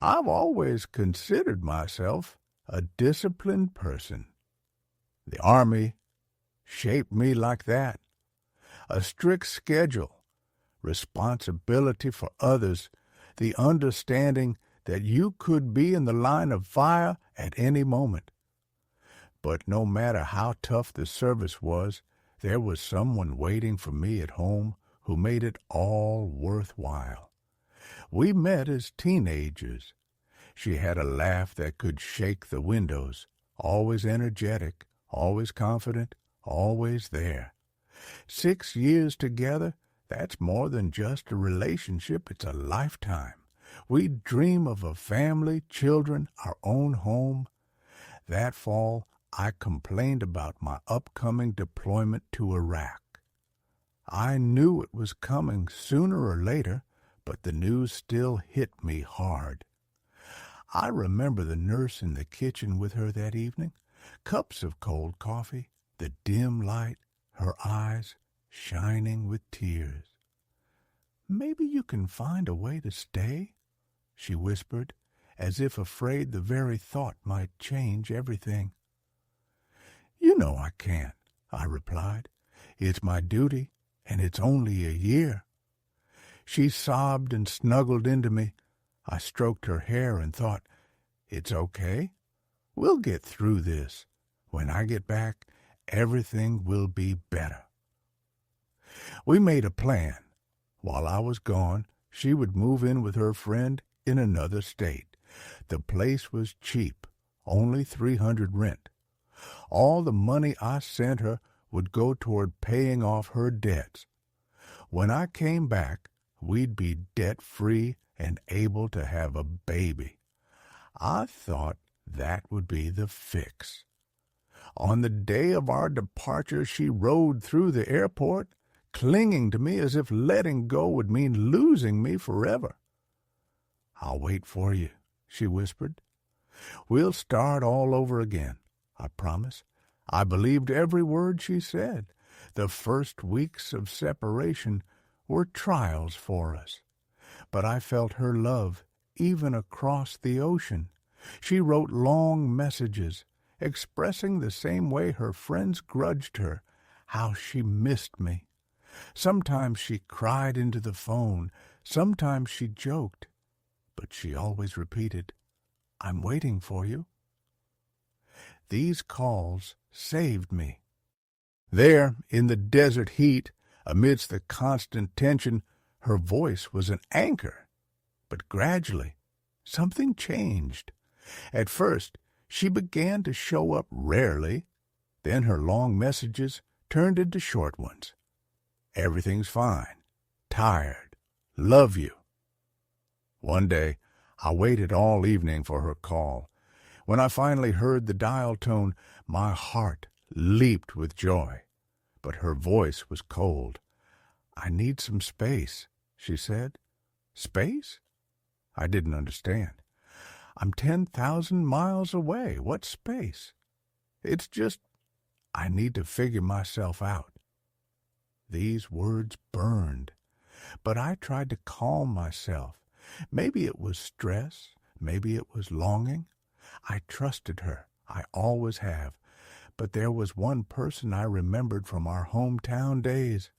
I've always considered myself a disciplined person. The Army shaped me like that. A strict schedule, responsibility for others, the understanding that you could be in the line of fire at any moment. But no matter how tough the service was, there was someone waiting for me at home who made it all worthwhile. We met as teenagers. She had a laugh that could shake the windows, always energetic, always confident, always there. 6 years together, that's more than just a relationship, it's a lifetime. We dream of a family, children, our own home. That fall, I complained about my upcoming deployment to Iraq. I knew it was coming sooner or later, but the news still hit me hard. I remember the nurse in the kitchen with her that evening, cups of cold coffee, the dim light, her eyes shining with tears. "Maybe you can find a way to stay," she whispered, as if afraid the very thought might change everything. "You know I can't," I replied. "It's my duty, and it's only a year." She sobbed and snuggled into me. I stroked her hair and thought, "It's okay. We'll get through this. When I get back, everything will be better." We made a plan. While I was gone, she would move in with her friend in another state. The place was cheap, only $300 rent. All the money I sent her would go toward paying off her debts. When I came back, we'd be debt-free and able to have a baby. I thought that would be the fix. On the day of our departure, she rode through the airport, clinging to me as if letting go would mean losing me forever. "I'll wait for you," she whispered. "We'll start all over again," I promised. I believed every word she said. The first weeks of separation were trials for us. But I felt her love even across the ocean. She wrote long messages, expressing the same way her friends grudged her, how she missed me. Sometimes she cried into the phone, sometimes she joked, but she always repeated, "I'm waiting for you." These calls saved me. There, in the desert heat, amidst the constant tension, her voice was an anchor. But gradually, something changed. At first, she began to show up rarely. Then her long messages turned into short ones. "Everything's fine. Tired. Love you." One day, I waited all evening for her call. When I finally heard the dial tone, my heart leaped with joy. But her voice was cold. "I need some space," she said. "Space?" I didn't understand. "I'm 10,000 miles away. What space?" "It's just, I need to figure myself out." These words burned, but I tried to calm myself. Maybe it was stress, maybe it was longing. I trusted her, I always have. But there was one person I remembered from our hometown days,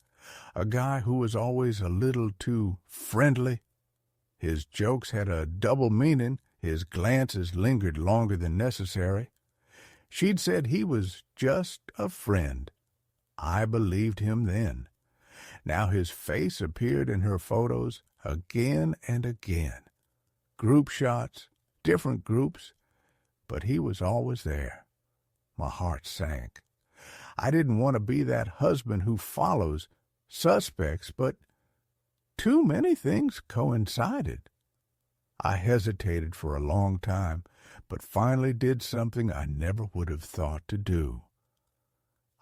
a guy who was always a little too friendly. His jokes had a double meaning, his glances lingered longer than necessary. She'd said he was just a friend. I believed him then. Now his face appeared in her photos again and again. Group shots, different groups, but he was always there. My heart sank. I didn't want to be that husband who follows suspects, but too many things coincided. I hesitated for a long time, but finally did something I never would have thought to do.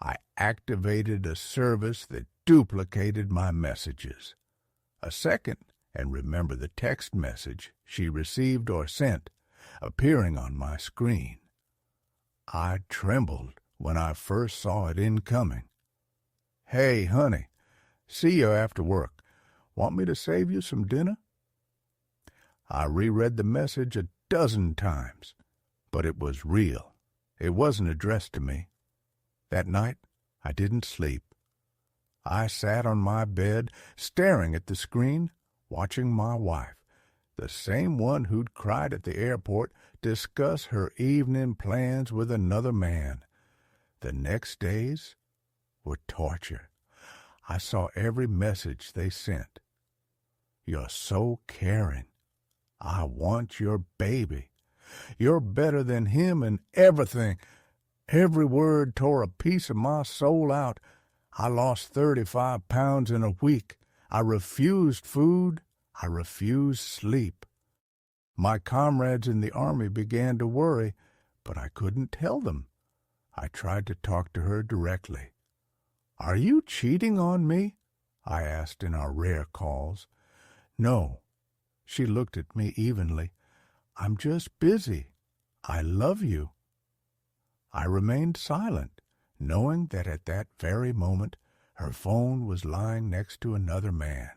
I activated a service that duplicated my messages. A second, and remember the text message she received or sent, appearing on my screen. I trembled when I first saw it incoming. "Hey, honey, see you after work. Want me to save you some dinner?" I reread the message a dozen times, but it was real. It wasn't addressed to me. That night, I didn't sleep. I sat on my bed, staring at the screen, watching my wife, the same one who'd cried at the airport, discuss her evening plans with another man. The next days were torture. I saw every message they sent. You're so caring. I want your baby. You're better than him in everything. Every word tore a piece of my soul out. I lost 35 pounds in a week. I refused food. I refused sleep. My comrades in the army began to worry, but I couldn't tell them. I tried to talk to her directly. "Are you cheating on me?" I asked in our rare calls. "No." She looked at me evenly. "I'm just busy. I love you." I remained silent, knowing that at that very moment her phone was lying next to another man.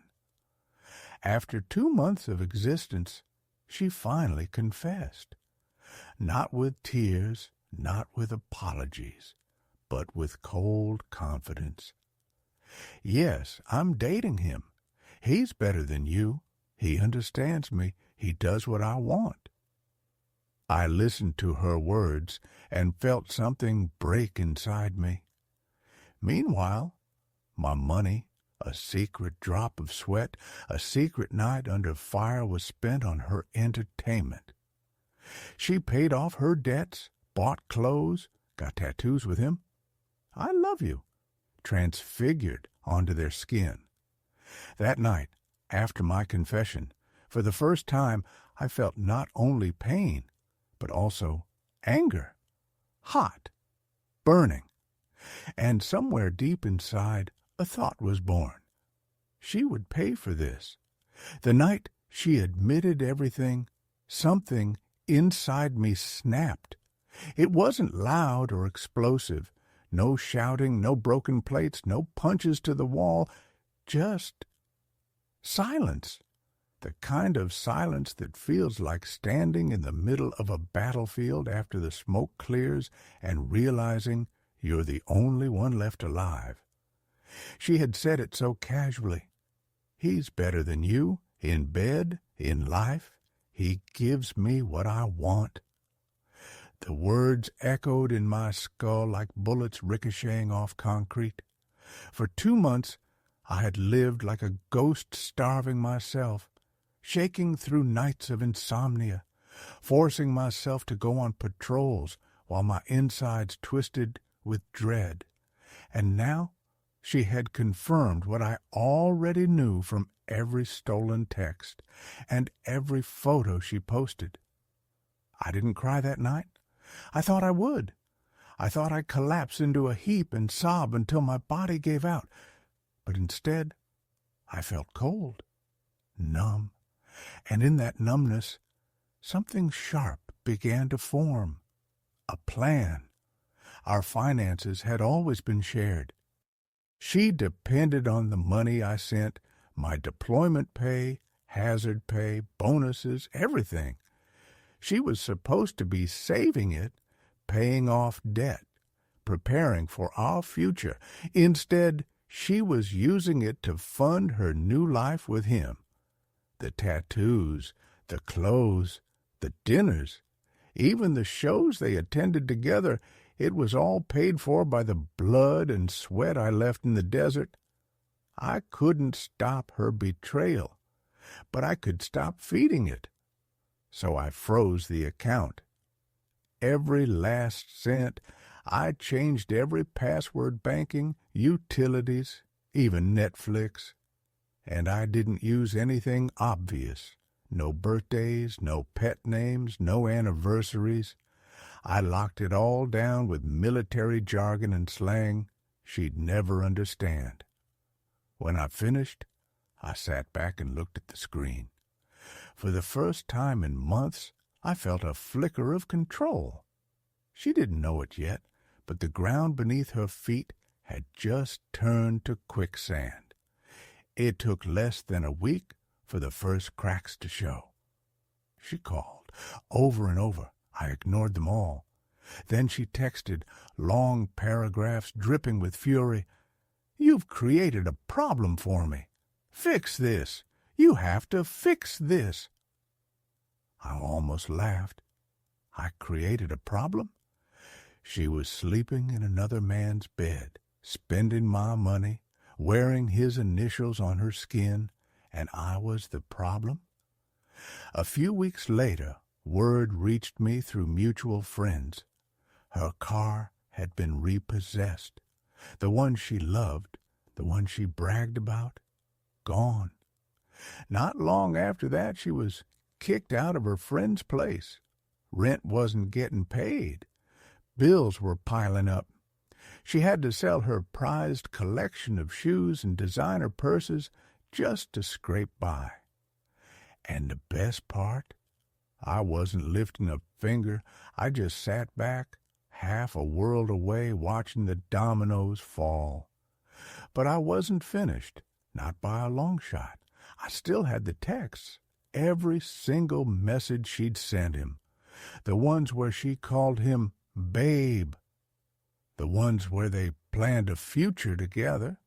After 2 months of existence, she finally confessed. Not with tears, not with apologies, but with cold confidence. "Yes, I'm dating him. He's better than you. He understands me. He does what I want." I listened to her words and felt something break inside me. Meanwhile, my money, a secret drop of sweat, a secret night under fire was spent on her entertainment. She paid off her debts, bought clothes, got tattoos with him. "I love you," transfigured onto their skin. That night, after my confession, for the first time I felt not only pain, but also anger, hot, burning. And somewhere deep inside, a thought was born. She would pay for this. The night she admitted everything, something inside me snapped. It wasn't loud or explosive. No shouting, no broken plates, no punches to the wall, just silence. The kind of silence that feels like standing in the middle of a battlefield after the smoke clears and realizing you're the only one left alive. She had said it so casually. "He's better than you, in bed, in life. He gives me what I want." The words echoed in my skull like bullets ricocheting off concrete. For 2 months, I had lived like a ghost starving myself, shaking through nights of insomnia, forcing myself to go on patrols while my insides twisted with dread. And now she had confirmed what I already knew from every stolen text and every photo she posted. I didn't cry that night. I thought I would. I thought I'd collapse into a heap and sob until my body gave out. But instead, I felt cold, numb, and in that numbness, something sharp began to form. A plan. Our finances had always been shared. She depended on the money I sent, my deployment pay, hazard pay, bonuses, everything. She was supposed to be saving it, paying off debt, preparing for our future. Instead, she was using it to fund her new life with him. The tattoos, the clothes, the dinners, even the shows they attended together, it was all paid for by the blood and sweat I left in the desert. I couldn't stop her betrayal, but I could stop feeding it. So I froze the account. Every last cent, I changed every password banking, utilities, even Netflix. And I didn't use anything obvious. No birthdays, no pet names, no anniversaries. I locked it all down with military jargon and slang she'd never understand. When I finished, I sat back and looked at the screen. For the first time in months, I felt a flicker of control. She didn't know it yet, but the ground beneath her feet had just turned to quicksand. It took less than a week for the first cracks to show. she called. Over and over, I ignored them all. Then she texted, long paragraphs dripping with fury. "You've created a problem for me. Fix this. You have to fix this." I almost laughed. I created a problem? She was sleeping in another man's bed, spending my money, wearing his initials on her skin, and I was the problem? A few weeks later, word reached me through mutual friends. Her car had been repossessed. The one she loved, the one she bragged about, gone. Not long after that, she was kicked out of her friend's place. Rent wasn't getting paid. Bills were piling up. She had to sell her prized collection of shoes and designer purses just to scrape by. And the best part? I wasn't lifting a finger. I just sat back, half a world away, watching the dominoes fall. But I wasn't finished, not by a long shot. I still had the texts, every single message she'd sent him. The ones where she called him babe. The ones where they planned a future together.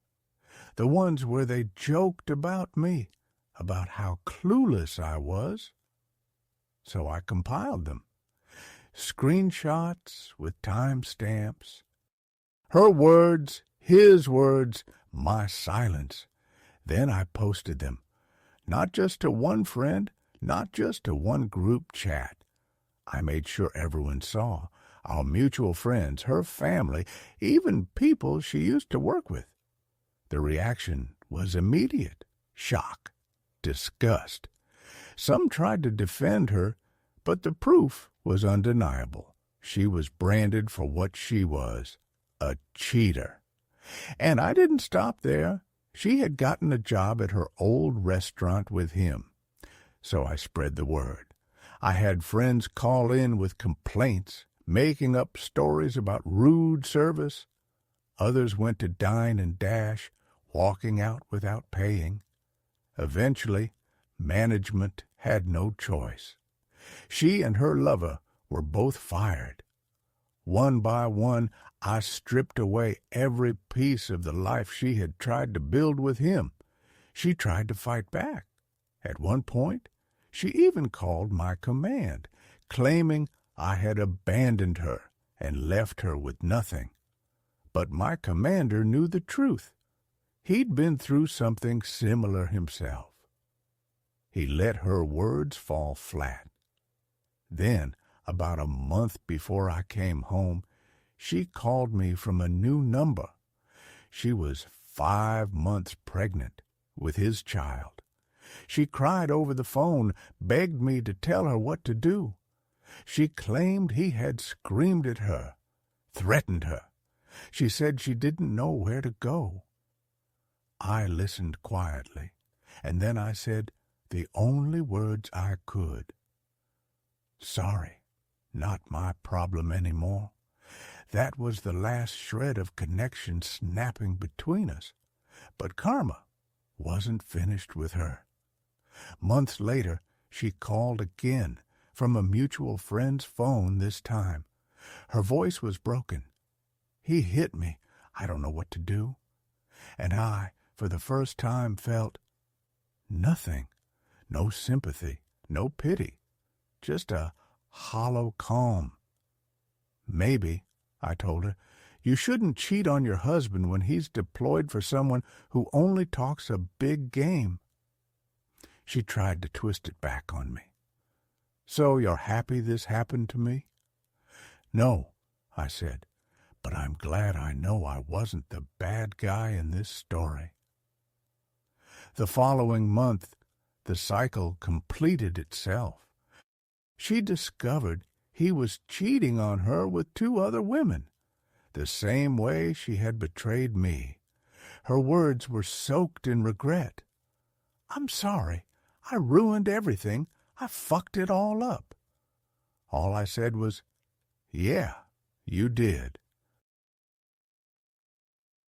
The ones where they joked about me, about how clueless I was. So I compiled them. Screenshots with timestamps. Her words, his words, my silence. Then I posted them. Not just to one friend, not just to one group chat. I made sure everyone saw. Our mutual friends, her family, even people she used to work with. The reaction was immediate. Shock. Disgust. Some tried to defend her, but the proof was undeniable. She was branded for what she was, a cheater. And I didn't stop there. She had gotten a job at her old restaurant with him. So I spread the word. I had friends call in with complaints, making up stories about rude service. Others went to dine and dash, walking out without paying. Eventually, management had no choice. She and her lover were both fired. One by one, I stripped away every piece of the life she had tried to build with him. She tried to fight back. At one point, she even called my command, claiming I had abandoned her and left her with nothing. But my commander knew the truth. He'd been through something similar himself. He let her words fall flat. Then, about a month before I came home, she called me from a new number. She was 5 months pregnant with his child. She cried over the phone, begged me to tell her what to do. She claimed he had screamed at her, threatened her. She said she didn't know where to go. I listened quietly, and then I said the only words I could. Sorry, not my problem anymore. That was the last shred of connection snapping between us. But karma wasn't finished with her. Months later, she called again, from a mutual friend's phone this time. Her voice was broken. He hit me. I don't know what to do. And I, for the first time, felt nothing. No sympathy, no pity. Just a hollow calm. Maybe, I told her, you shouldn't cheat on your husband when he's deployed for someone who only talks a big game. She tried to twist it back on me. So you're happy this happened to me? No, I said, but I'm glad I know I wasn't the bad guy in this story. The following month, the cycle completed itself. She discovered he was cheating on her with 2 other women, the same way she had betrayed me. Her words were soaked in regret. I'm sorry. I ruined everything. I fucked it all up. All I said was, yeah, you did.